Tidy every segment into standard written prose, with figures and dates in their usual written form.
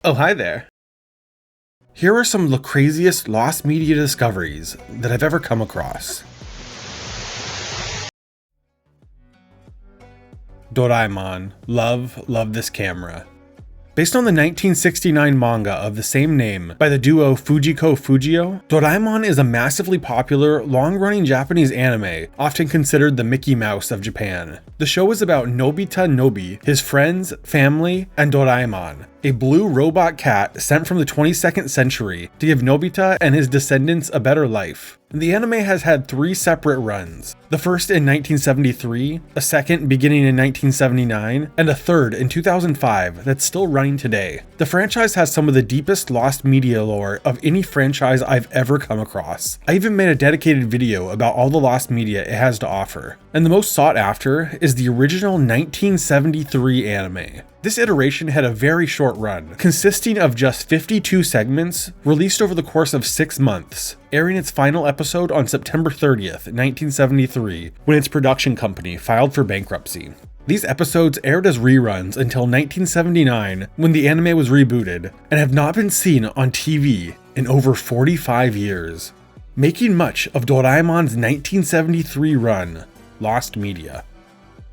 Oh, hi there. Here are some of the craziest lost media discoveries that I've ever come across. Doraemon. Love this camera. Based on the 1969 manga of the same name by the duo Fujiko Fujio, Doraemon is a massively popular, long-running Japanese anime, often considered the Mickey Mouse of Japan. The show is about Nobita Nobi, his friends, family, and Doraemon, a blue robot cat sent from the 22nd century to give Nobita and his descendants a better life. The anime has had 3 separate runs, the first in 1973, a second beginning in 1979, and a third in 2005 that's still running today. The franchise has some of the deepest lost media lore of any franchise I've ever come across. I even made a dedicated video about all the lost media it has to offer. And the most sought after is the original 1973 anime. This iteration had a very short run, consisting of just 52 segments released over the course of 6 months, airing its final episode on September 30th, 1973, when its production company filed for bankruptcy. These episodes aired as reruns until 1979, when the anime was rebooted, and have not been seen on TV in over 45 years, making much of Doraemon's 1973 run lost media.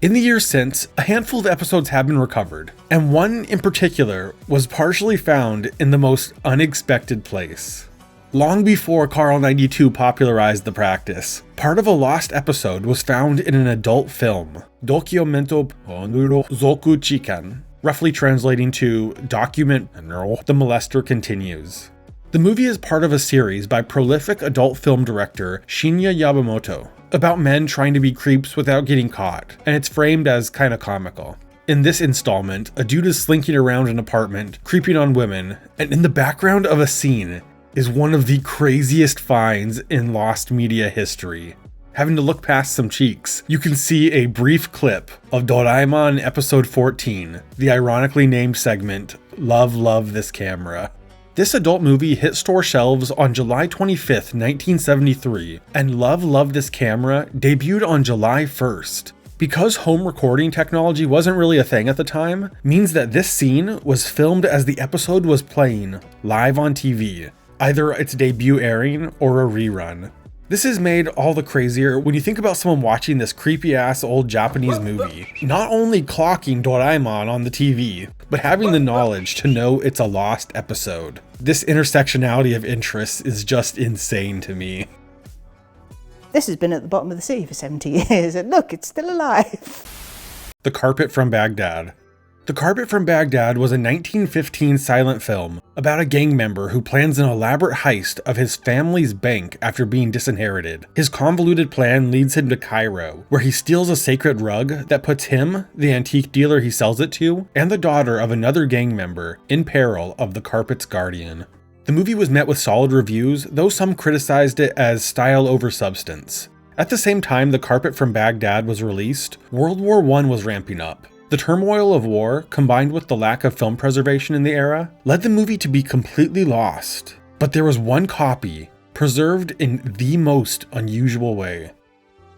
In the years since, a handful of episodes have been recovered, and one in particular was partially found in the most unexpected place. Long before Carl92 popularized the practice, part of a lost episode was found in an adult film, Dokyomento Onuro Zoku Chikan, roughly translating to Document The Molester Continues. The movie is part of a series by prolific adult film director Shinya Yamamoto, about men trying to be creeps without getting caught, and it's framed as kinda comical. In this installment, a dude is slinking around an apartment, creeping on women, and in the background of a scene is one of the craziest finds in lost media history. Having to look past some cheeks, you can see a brief clip of Doraemon episode 14, the ironically named segment, Love This Camera. This adult movie hit store shelves on July 25th, 1973, and Love This Camera debuted on July 1st. Because home recording technology wasn't really a thing at the time, means that this scene was filmed as the episode was playing live on TV, either its debut airing or a rerun. This is made all the crazier when you think about someone watching this creepy-ass old Japanese movie, not only clocking Doraemon on the TV, but having the knowledge to know it's a lost episode. This intersectionality of interests is just insane to me. This has been at the bottom of the sea for 70 years, and look, it's still alive. The Carpet from Baghdad. The Carpet from Baghdad was a 1915 silent film about a gang member who plans an elaborate heist of his family's bank after being disinherited. His convoluted plan leads him to Cairo, where he steals a sacred rug that puts him, the antique dealer he sells it to, and the daughter of another gang member in peril of the carpet's guardian. The movie was met with solid reviews, though some criticized it as style over substance. At the same time The Carpet from Baghdad was released, World War I was ramping up. The turmoil of war, combined with the lack of film preservation in the era, led the movie to be completely lost. But there was one copy, preserved in the most unusual way.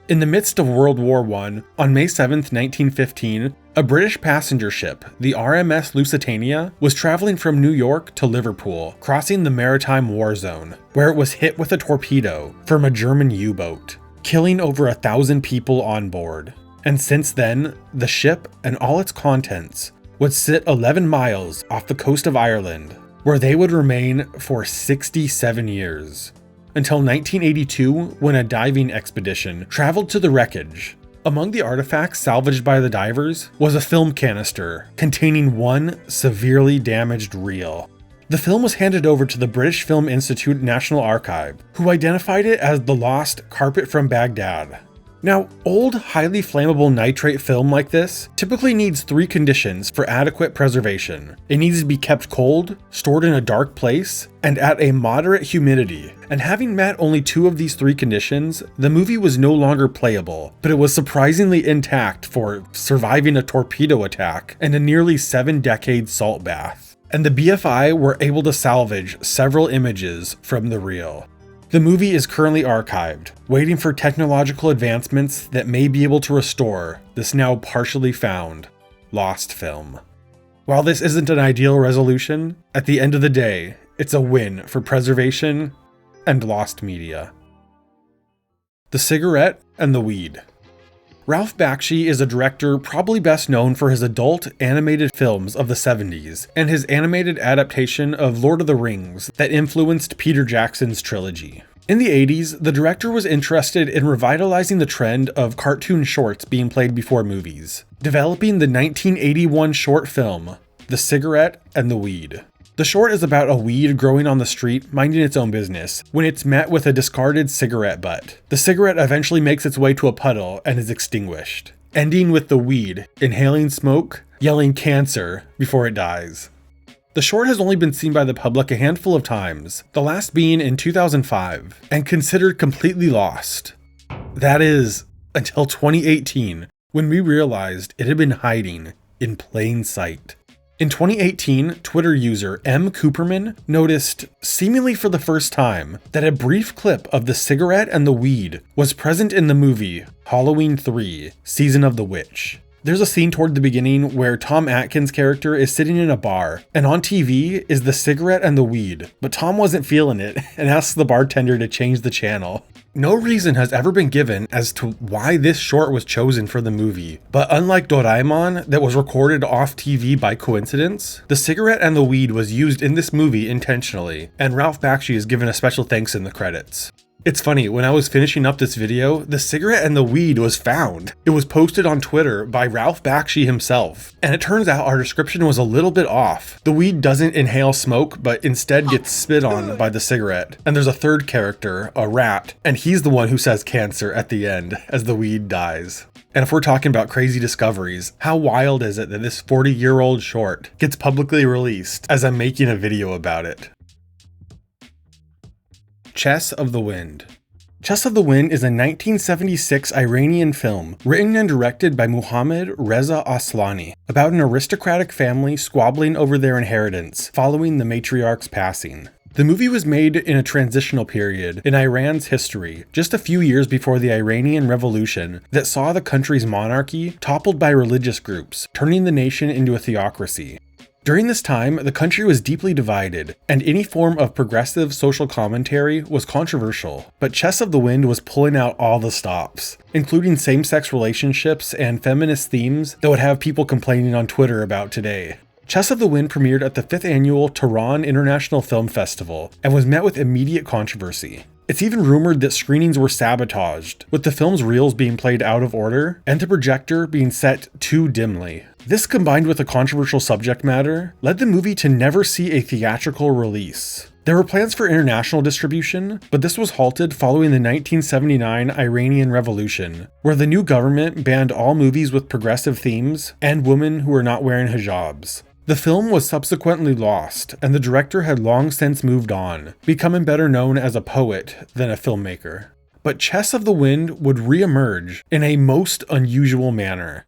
In the midst of World War I, on May 7, 1915, a British passenger ship, the RMS Lusitania, was traveling from New York to Liverpool, crossing the maritime war zone, where it was hit with a torpedo from a German U-boat, killing over 1,000 people on board. And since then, the ship and all its contents would sit 11 miles off the coast of Ireland, where they would remain for 67 years. Until 1982, when a diving expedition traveled to the wreckage. Among the artifacts salvaged by the divers was a film canister containing one severely damaged reel. The film was handed over to the British Film Institute National Archive, who identified it as the lost Carpet from Baghdad. Now, old, highly flammable nitrate film like this typically needs 3 conditions for adequate preservation. It needs to be kept cold, stored in a dark place, and at a moderate humidity. And having met only 2 of these 3 conditions, the movie was no longer playable, but it was surprisingly intact for surviving a torpedo attack and a nearly 7-decade salt bath. And the BFI were able to salvage several images from the reel. The movie is currently archived, waiting for technological advancements that may be able to restore this now partially found lost film. While this isn't an ideal resolution, at the end of the day, it's a win for preservation and lost media. The cigarette and the weed. Ralph Bakshi is a director probably best known for his adult animated films of the 70s and his animated adaptation of Lord of the Rings that influenced Peter Jackson's trilogy. In the 80s, the director was interested in revitalizing the trend of cartoon shorts being played before movies, developing the 1981 short film, The Cigarette and the Weed. The short is about a weed growing on the street, minding its own business, when it's met with a discarded cigarette butt. The cigarette eventually makes its way to a puddle and is extinguished, ending with the weed inhaling smoke, yelling "cancer" before it dies. The short has only been seen by the public a handful of times, the last being in 2005, and considered completely lost. That is, until 2018, when we realized it had been hiding in plain sight. In 2018, Twitter user M. Cooperman noticed, seemingly for the first time, that a brief clip of the cigarette and the weed was present in the movie Halloween 3: Season of the Witch. There's a scene toward the beginning where Tom Atkins' character is sitting in a bar, and on TV is the cigarette and the weed, but Tom wasn't feeling it and asks the bartender to change the channel. No reason has ever been given as to why this short was chosen for the movie, but unlike Doraemon that was recorded off TV by coincidence, the cigarette and the weed was used in this movie intentionally, and Ralph Bakshi is given a special thanks in the credits. It's funny, when I was finishing up this video, the cigarette and the weed was found. It was posted on Twitter by Ralph Bakshi himself, and it turns out our description was a little bit off. The weed doesn't inhale smoke, but instead gets spit on by the cigarette. And there's a third character, a rat, and he's the one who says "cancer" at the end as the weed dies. And if we're talking about crazy discoveries, how wild is it that this 40-year-old short gets publicly released as I'm making a video about it? Chess of the Wind. Chess of the Wind is a 1976 Iranian film written and directed by Mohammad Reza Aslani about an aristocratic family squabbling over their inheritance following the matriarch's passing. The movie was made in a transitional period in Iran's history, just a few years before the Iranian Revolution that saw the country's monarchy toppled by religious groups, turning the nation into a theocracy. During this time, the country was deeply divided, and any form of progressive social commentary was controversial, but Chess of the Wind was pulling out all the stops, including same-sex relationships and feminist themes that would have people complaining on Twitter about today. Chess of the Wind premiered at the 5th annual Tehran International Film Festival and was met with immediate controversy. It's even rumored that screenings were sabotaged, with the film's reels being played out of order and the projector being set too dimly. This, combined with a controversial subject matter, led the movie to never see a theatrical release. There were plans for international distribution, but this was halted following the 1979 Iranian Revolution, where the new government banned all movies with progressive themes and women who were not wearing hijabs. The film was subsequently lost, and the director had long since moved on, becoming better known as a poet than a filmmaker. But Chess of the Wind would re-emerge in a most unusual manner.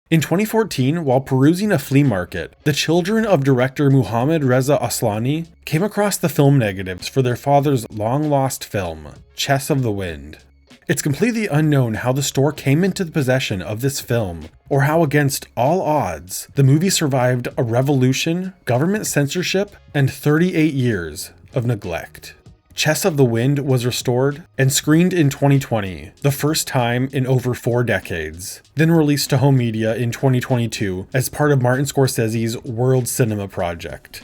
In 2014, while perusing a flea market, the children of director Mohammad Reza Aslani came across the film negatives for their father's long-lost film, Chess of the Wind. It's completely unknown how the store came into the possession of this film, or how against all odds, the movie survived a revolution, government censorship, and 38 years of neglect. Chess of the Wind was restored and screened in 2020, the first time in over 4 decades, then released to home media in 2022 as part of Martin Scorsese's World Cinema Project.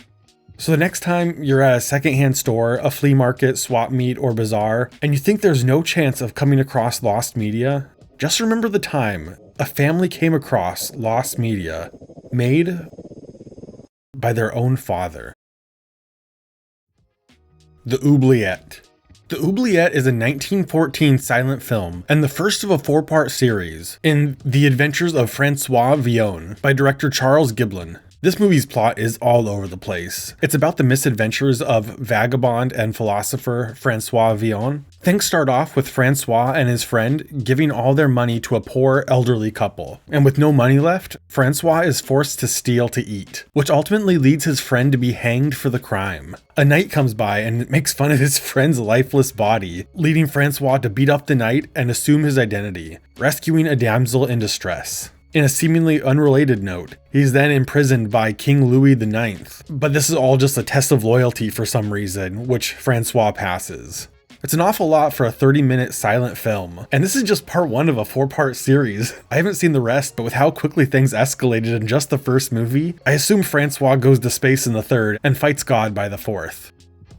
So the next time you're at a secondhand store, a flea market, swap meet, or bazaar, and you think there's no chance of coming across lost media, just remember the time a family came across lost media made by their own father. The Oubliette. The Oubliette is a 1914 silent film and the first of a 4-part series in The Adventures of Francois Villon by director Charles Giblin. This movie's plot is all over the place. It's about the misadventures of vagabond and philosopher Francois Villon. Things start off with Francois and his friend giving all their money to a poor elderly couple. And with no money left, Francois is forced to steal to eat, which ultimately leads his friend to be hanged for the crime. A knight comes by and makes fun of his friend's lifeless body, leading Francois to beat up the knight and assume his identity, rescuing a damsel in distress. In a seemingly unrelated note, he's then imprisoned by King Louis IX, but this is all just a test of loyalty for some reason, which Francois passes. It's an awful lot for a 30-minute silent film, and this is just part 1 of a 4-part series. I haven't seen the rest, but with how quickly things escalated in just the first movie, I assume Francois goes to space in the 3rd and fights God by the 4th.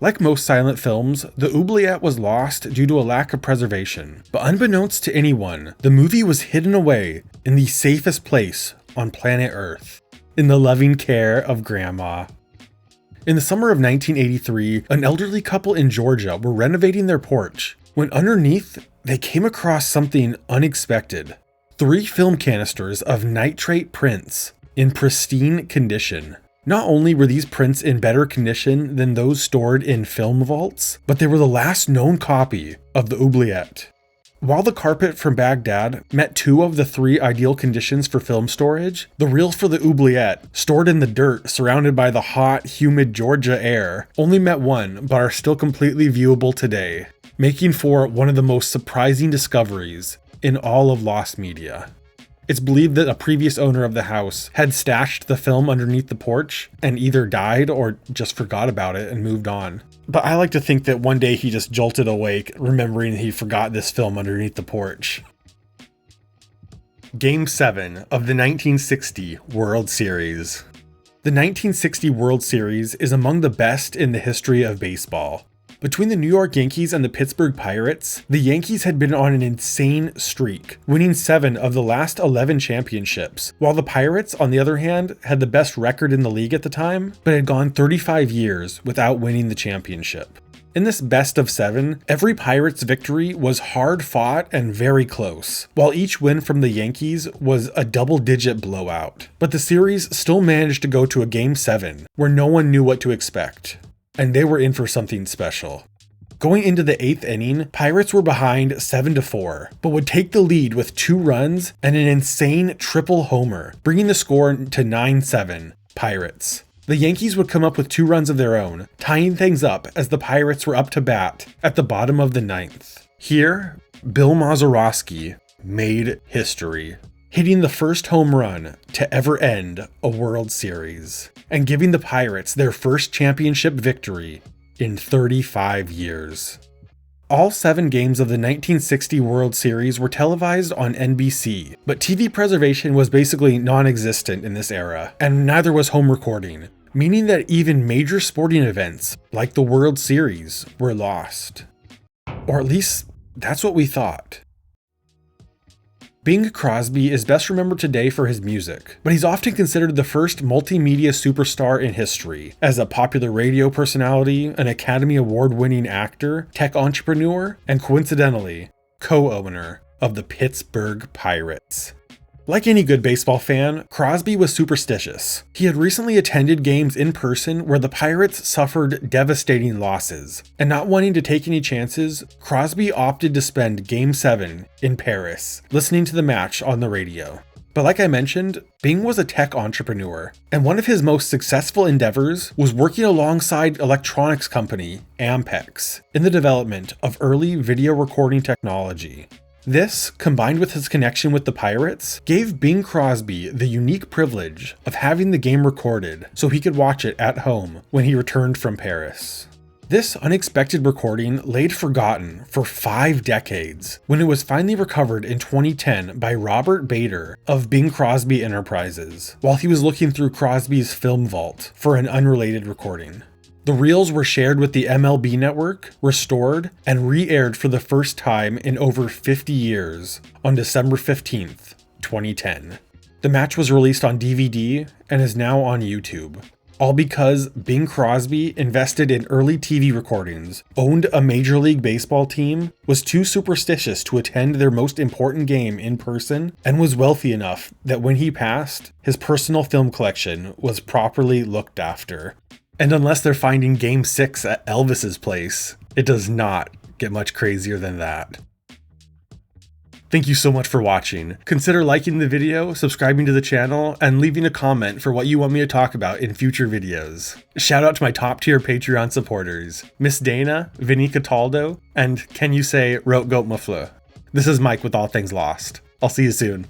Like most silent films, the oubliette was lost due to a lack of preservation, but unbeknownst to anyone, the movie was hidden away in the safest place on planet Earth, in the loving care of Grandma. In the summer of 1983, an elderly couple in Georgia were renovating their porch, when underneath, they came across something unexpected. 3 film canisters of nitrate prints in pristine condition. Not only were these prints in better condition than those stored in film vaults, but they were the last known copy of the oubliette. While the carpet from Baghdad met 2 of the 3 ideal conditions for film storage, the reels for the oubliette, stored in the dirt surrounded by the hot, humid Georgia air, only met 1 but are still completely viewable today, making for one of the most surprising discoveries in all of lost media. It's believed that a previous owner of the house had stashed the film underneath the porch and either died or just forgot about it and moved on. But I like to think that one day he just jolted awake, remembering he forgot this film underneath the porch. Game 7 of the 1960 World Series. The 1960 World Series is among the best in the history of baseball. Between the New York Yankees and the Pittsburgh Pirates, the Yankees had been on an insane streak, winning 7 of the last 11 championships, while the Pirates, on the other hand, had the best record in the league at the time, but had gone 35 years without winning the championship. In this best of 7, every Pirates victory was hard fought and very close, while each win from the Yankees was a double-digit blowout. But the series still managed to go to a Game 7, where no one knew what to expect. And they were in for something special. Going into the 8th inning, Pirates were behind 7-4, but would take the lead with 2 runs and an insane triple homer, bringing the score to 9-7, Pirates. The Yankees would come up with 2 runs of their own, tying things up as the Pirates were up to bat at the bottom of the 9th. Here, Bill Mazeroski made history, hitting the first home run to ever end a World Series, and giving the Pirates their first championship victory in 35 years. All 7 games of the 1960 World Series were televised on NBC, but TV preservation was basically non-existent in this era, and neither was home recording, meaning that even major sporting events, like the World Series, were lost. Or at least, that's what we thought. Bing Crosby is best remembered today for his music, but he's often considered the first multimedia superstar in history, as a popular radio personality, an Academy Award-winning actor, tech entrepreneur, and coincidentally, co-owner of the Pittsburgh Pirates. Like any good baseball fan, Crosby was superstitious. He had recently attended games in person where the Pirates suffered devastating losses, and not wanting to take any chances, Crosby opted to spend Game 7 in Paris, listening to the match on the radio. But like I mentioned, Bing was a tech entrepreneur, and one of his most successful endeavors was working alongside electronics company Ampex in the development of early video recording technology. This, combined with his connection with the Pirates, gave Bing Crosby the unique privilege of having the game recorded so he could watch it at home when he returned from Paris. This unexpected recording laid forgotten for 5 decades when it was finally recovered in 2010 by Robert Bader of Bing Crosby Enterprises, while he was looking through Crosby's film vault for an unrelated recording. The reels were shared with the MLB Network, restored, and re-aired for the first time in over 50 years on December 15th, 2010. The match was released on DVD and is now on YouTube. All because Bing Crosby invested in early TV recordings, owned a Major League Baseball team, was too superstitious to attend their most important game in person, and was wealthy enough that when he passed, his personal film collection was properly looked after. And unless they're finding Game 6 at Elvis's place, it does not get much crazier than that. Thank you so much for watching. Consider liking the video, subscribing to the channel, and leaving a comment for what you want me to talk about in future videos. Shout out to my top tier Patreon supporters, Miss Dana, Vinny Cataldo, and Can You Say Rote Goat Mafleur. This is Mike with All Things Lost. I'll see you soon.